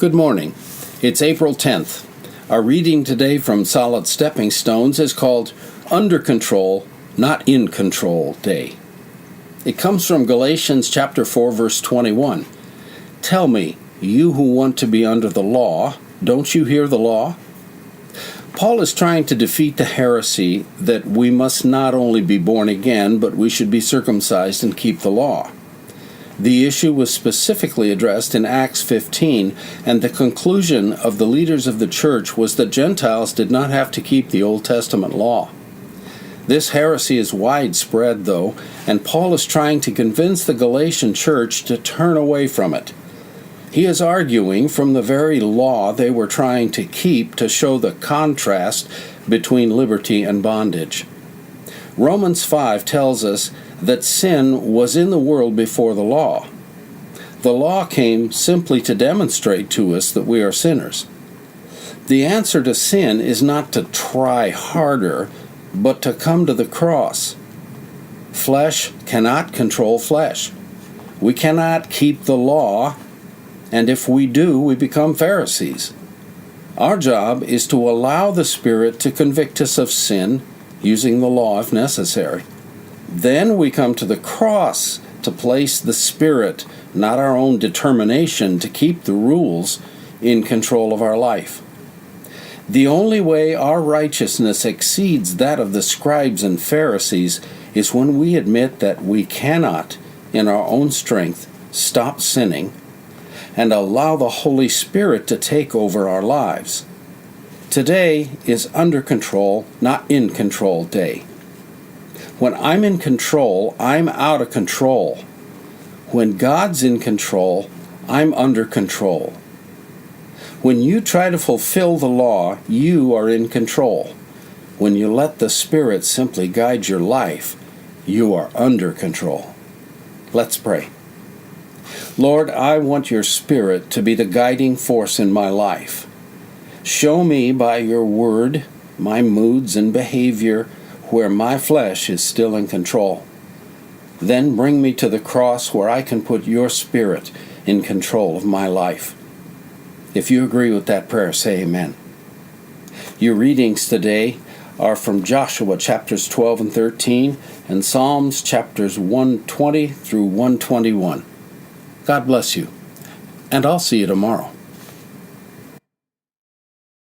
Good morning. It's April 10th. Our reading today from Solid Stepping Stones is called Under Control, Not in Control Day. It comes from Galatians chapter 4, verse 21. Tell me, you who want to be under the law, don't you hear the law? Paul is trying to defeat the heresy that we must not only be born again, but we should be circumcised and keep the law. The issue was specifically addressed in Acts 15, and the conclusion of the leaders of the church was that Gentiles did not have to keep the Old Testament law. This heresy is widespread, though, and Paul is trying to convince the Galatian church to turn away from it. He is arguing from the very law they were trying to keep to show the contrast between liberty and bondage. Romans 5 tells us that sin was in the world before the law. The law came simply to demonstrate to us that we are sinners. The answer to sin is not to try harder, but to come to the cross. Flesh cannot control flesh. We cannot keep the law, and if we do, we become Pharisees. Our job is to allow the Spirit to convict us of sin, using the law if necessary. Then we come to the cross to place the Spirit, not our own determination to keep the rules, in control of our life. The only way our righteousness exceeds that of the scribes and Pharisees is when we admit that we cannot, in our own strength, stop sinning and allow the Holy Spirit to take over our lives. Today is under control, not in control day. When I'm in control, I'm out of control. When God's in control, I'm under control. When you try to fulfill the law, you are in control. When you let the Spirit simply guide your life, you are under control. Let's pray. Lord, I want your Spirit to be the guiding force in my life. Show me by your word, my moods and behavior, where my flesh is still in control. Then bring me to the cross where I can put your Spirit in control of my life. If you agree with that prayer, say amen. Your readings today are from Joshua chapters 12 and 13 and Psalms chapters 120 through 121. God bless you, and I'll see you tomorrow.